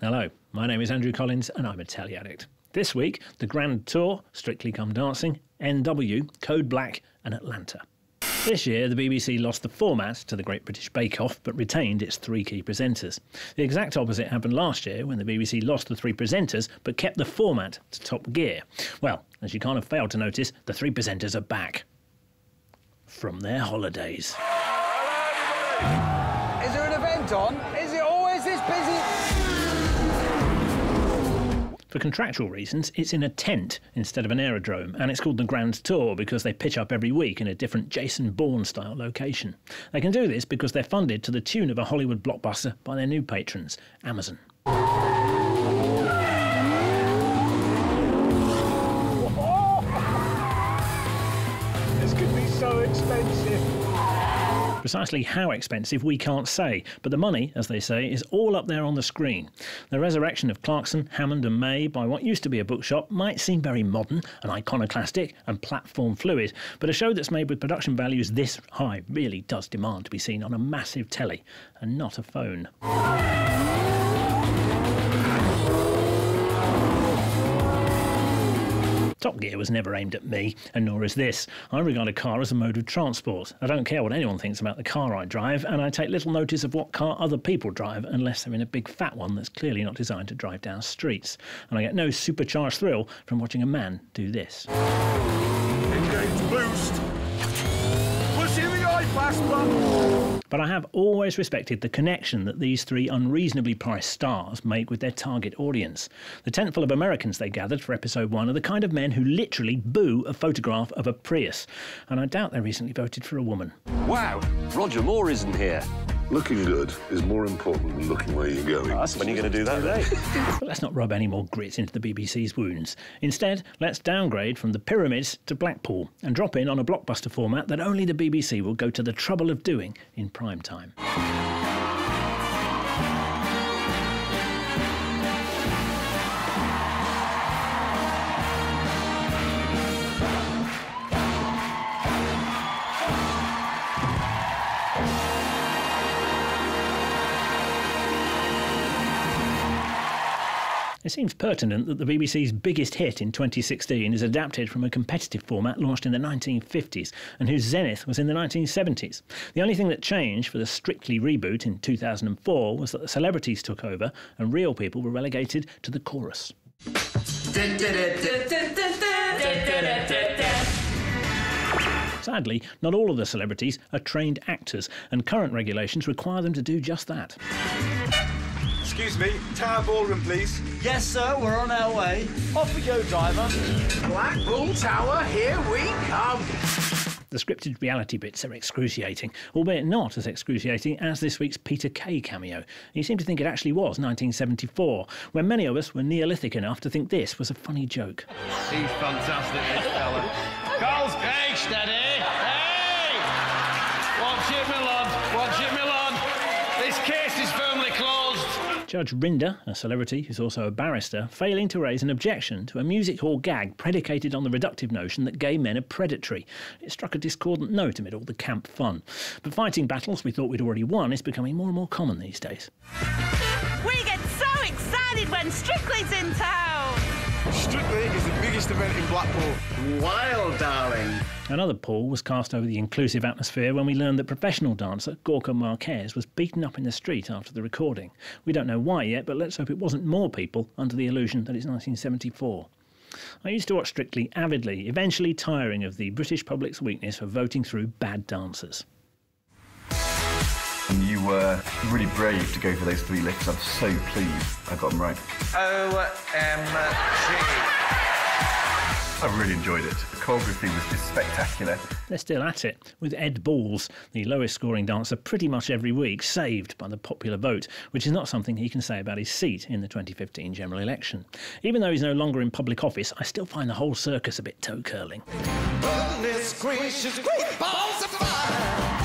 Hello, my name is Andrew Collins and I'm a Telly Addict. This week, the Grand Tour, Strictly Come Dancing, NW, Code Black and Atlanta. This year, the BBC lost the format to the Great British Bake Off, but retained its three key presenters. The exact opposite happened last year when the BBC lost the three presenters, but kept the format to Top Gear. Well, as you can't have failed to notice, the three presenters are back. From their holidays. Is there an event on? Is it always this busy? For contractual reasons, it's in a tent instead of an aerodrome, and it's called the Grand Tour because they pitch up every week in a different Jason Bourne-style location. They can do this because they're funded to the tune of a Hollywood blockbuster by their new patrons, Amazon. This could be so expensive. Precisely how expensive we can't say, but the money, as they say, is all up there on the screen. The resurrection of Clarkson, Hammond and May by what used to be a bookshop might seem very modern and iconoclastic and platform fluid, but a show that's made with production values this high really does demand to be seen on a massive telly and not a phone. Top Gear was never aimed at me, and nor is this. I regard a car as a mode of transport. I don't care what anyone thinks about the car I drive, and I take little notice of what car other people drive unless they're in a big fat one that's clearly not designed to drive down streets. And I get no supercharged thrill from watching a man do this. Engage boost. Pushing the eye fast button. But I have always respected the connection that these three unreasonably priced stars make with their target audience. The tentful of Americans they gathered for episode 1 are the kind of men who literally boo a photograph of a Prius. And I doubt they recently voted for a woman. Wow, Roger Moore isn't here. Looking good is more important than looking where you're going. When are you going to do that, eh? But let's not rub any more grit into the BBC's wounds. Instead, let's downgrade from the pyramids to Blackpool and drop in on a blockbuster format that only the BBC will go to the trouble of doing in prime time. It seems pertinent that the BBC's biggest hit in 2016 is adapted from a competitive format launched in the 1950s and whose zenith was in the 1970s. The only thing that changed for the Strictly reboot in 2004 was that the celebrities took over and real people were relegated to the chorus. Sadly, not all of the celebrities are trained actors, and current regulations require them to do just that. Excuse me, Tower Ballroom, please. Yes, sir, we're on our way. Off we go, driver. Blackpool Tower, here we come. The scripted reality bits are excruciating, albeit not as excruciating as this week's Peter Kay cameo. You seem to think it actually was 1974, when many of us were Neolithic enough to think this was a funny joke. He's fantastic, this fella. Carl's hey, steady! Hey! Watch it, my lad! Watch it, my lad! This case is firmly closed. Judge Rinder, a celebrity who's also a barrister, failing to raise an objection to a music hall gag predicated on the reductive notion that gay men are predatory. It struck a discordant note amid all the camp fun. But fighting battles we thought we'd already won is becoming more and more common these days. We get so excited when Strictly's in town! Strictly is the biggest event in Blackpool. Wild, darling. Another pall was cast over the inclusive atmosphere when we learned that professional dancer Gorka Marquez was beaten up in the street after the recording. We don't know why yet, but let's hope it wasn't more people under the illusion that it's 1974. I used to watch Strictly avidly, eventually tiring of the British public's weakness for voting through bad dancers. And you were really brave to go for those 3 lifts. I'm so pleased I got them right. OMG. I really enjoyed it. The choreography was just spectacular. They're still at it, with Ed Balls, the lowest scoring dancer pretty much every week, saved by the popular vote, which is not something he can say about his seat in the 2015 general election. Even though he's no longer in public office, I still find the whole circus a bit toe-curling. Goodness gracious, great balls of fire!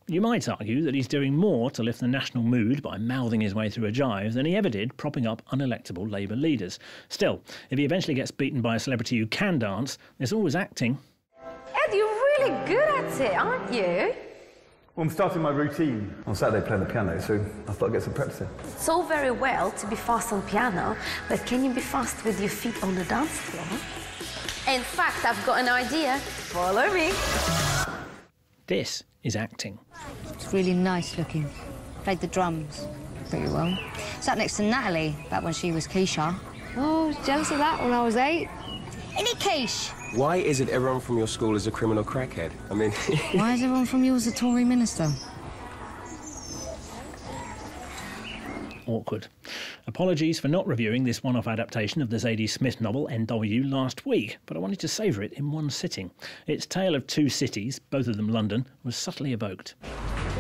You might argue that he's doing more to lift the national mood by mouthing his way through a jive than he ever did propping up unelectable Labour leaders. Still, if he eventually gets beaten by a celebrity who can dance, there's always acting. Ed, you're really good at it, aren't you? Well, I'm starting my routine on Saturday playing the piano, so I thought I'd get some practice in. It's all very well to be fast on piano, but can you be fast with your feet on the dance floor? In fact, I've got an idea. Follow me. This is acting. It's really nice looking. Played the drums pretty well. Sat next to Natalie back when she was Keisha. Oh, I was jealous of that when I was 8. Any Keish? Why is it everyone from your school is a criminal crackhead? I mean... Why is everyone from yours a Tory minister? Awkward. Apologies for not reviewing this one-off adaptation of the Zadie Smith novel NW last week, but I wanted to savour it in one sitting. Its tale of two cities, both of them London, was subtly evoked.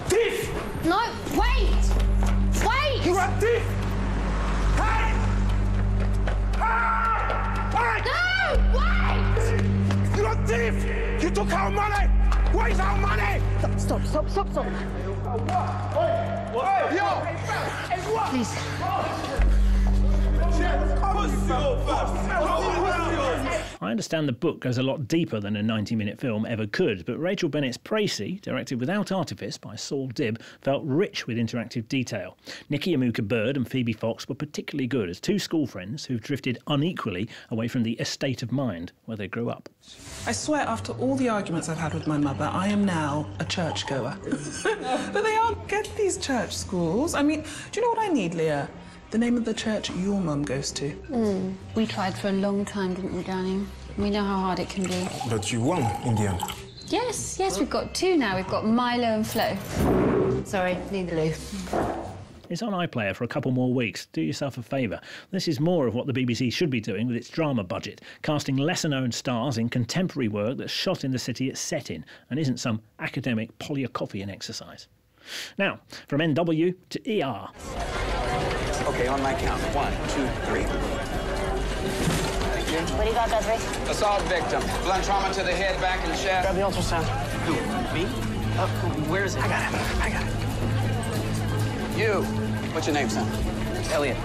Thief! No, wait! Wait! You are thief! Hey! Hey! No, wait! You are thief! You took our money! Where's our money? Stop. Please. I understand the book goes a lot deeper than a 90-minute film ever could, but Rachel Bennett's Précis, directed without artifice by Saul Dibb, felt rich with interactive detail. Nikki Amuka Bird and Phoebe Fox were particularly good as two school friends who've drifted unequally away from the estate of mind where they grew up. I swear, after all the arguments I've had with my mother, I am now a churchgoer. But they aren't get these church schools. I mean, do you know what I need, Leah? The name of the church your mum goes to. We tried for a long time, didn't we, darling? We know how hard it can be. But you won in the end. Yes, we've got 2 now. We've got Milo and Flo. Sorry, neither Lou. It's on iPlayer for a couple more weeks. Do yourself a favour. This is more of what the BBC should be doing with its drama budget, casting lesser-known stars in contemporary work that's shot in the city it's set in and isn't some academic Polyakofian exercise. Now, from NW to ER. OK, on my count. 1, 2, 3. Thank you. What do you got, Guthrie? Assault victim. Blunt trauma to the head, back, and chest. Grab the ultrasound. Who? Me? Where is it? I got it. You. What's your name, son? Elliot.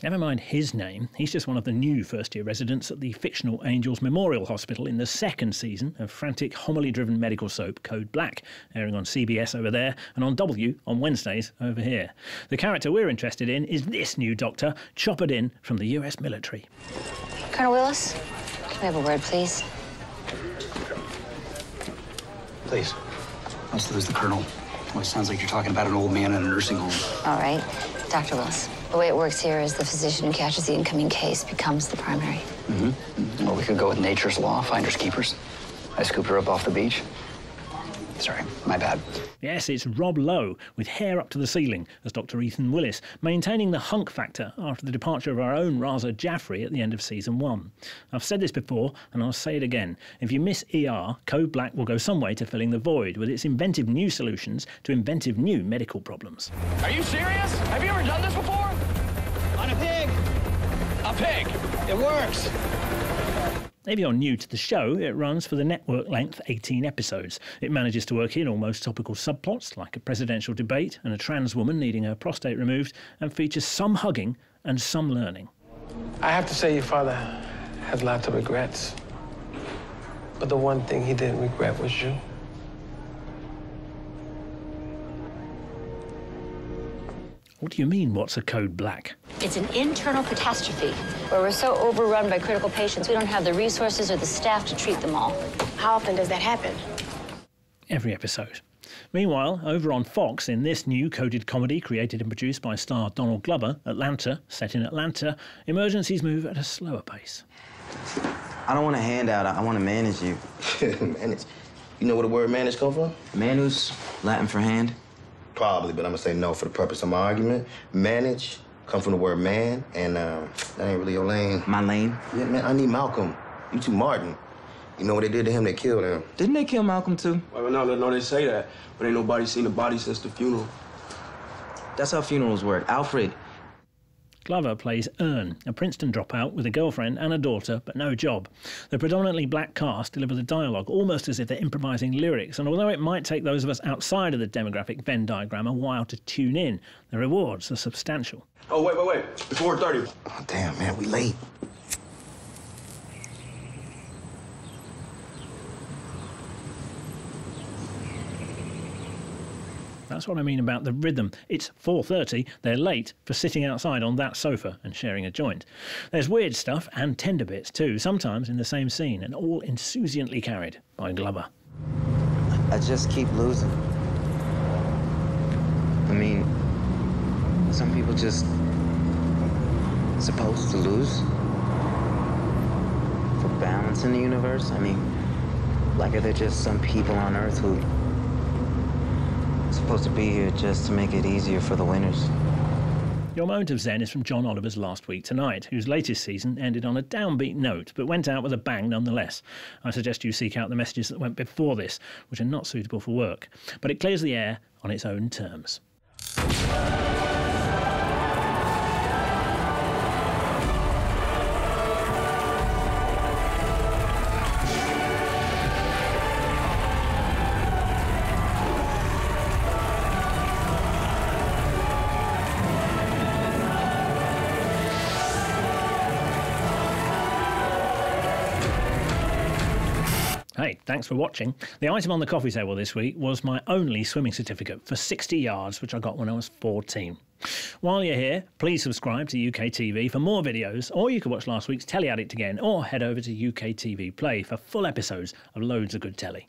Never mind his name, he's just one of the new first-year residents at the fictional Angels Memorial Hospital in the second season of frantic homily-driven medical soap Code Black, airing on CBS over there and on W on Wednesdays over here. The character we're interested in is this new doctor, choppered in from the US military. Colonel Willis, can we have a word, please? Please. Let's lose the colonel. Well, it sounds like you're talking about an old man in a nursing home. All right. Dr. Willis, the way it works here is the physician who catches the incoming case becomes the primary. Or we could go with nature's law, finders keepers. I scooped her up off the beach. Sorry, my bad. Yes, it's Rob Lowe, with hair up to the ceiling, as Dr. Ethan Willis, maintaining the hunk factor after the departure of our own Raza Jaffrey at the end of Season 1. I've said this before, and I'll say it again. If you miss ER, Code Black will go some way to filling the void with its inventive new solutions to inventive new medical problems. Are you serious? Have you ever done this before? On a pig. A pig. It works. If you're new to the show, it runs for the network-length 18 episodes. It manages to work in almost topical subplots, like a presidential debate and a trans woman needing her prostate removed, and features some hugging and some learning. I have to say your father has lots of regrets. But the one thing he didn't regret was you. What do you mean, what's a Code Black? It's an internal catastrophe where we're so overrun by critical patients we don't have the resources or the staff to treat them all. How often does that happen? Every episode. Meanwhile, over on Fox, in this new coded comedy created and produced by star Donald Glover, Atlanta, set in Atlanta, emergencies move at a slower pace. I don't want a handout, I want to manage you. Manage? You know where the word manage come from? Manus, Latin for hand. Probably, but I'm gonna say no for the purpose of my argument. Manage come from the word man, and that ain't really your lane. My lane? Yeah, man, I need Malcolm. You too Martin. You know what they did to him? They killed him. Didn't they kill Malcolm too? Well, no, they say that, but ain't nobody seen the body since the funeral. That's how funerals work. Alfred. Glover plays Ern, a Princeton dropout with a girlfriend and a daughter, but no job. The predominantly black cast deliver the dialogue almost as if they're improvising lyrics, and although it might take those of us outside of the demographic Venn diagram a while to tune in, the rewards are substantial. Oh, wait. It's 4:30. Oh, damn, man, we late. That's what I mean about the rhythm. It's 4:30, they're late for sitting outside on that sofa and sharing a joint. There's weird stuff and tender bits too, sometimes in the same scene, and all insouciantly carried by Glover. I just keep losing. I mean, some people just supposed to lose for balance in the universe. I mean, like are there just some people on Earth who are supposed to be here just to make it easier for the winners? Your moment of zen is from John Oliver's Last Week Tonight, whose latest season ended on a downbeat note, but went out with a bang nonetheless. I suggest you seek out the messages that went before this, which are not suitable for work. But it clears the air on its own terms. Hey, thanks for watching. The item on the coffee table this week was my only swimming certificate for 60 yards, which I got when I was 14. While you're here, please subscribe to UKTV for more videos, or you can watch last week's Telly Addict again, or head over to UKTV Play for full episodes of loads of good telly.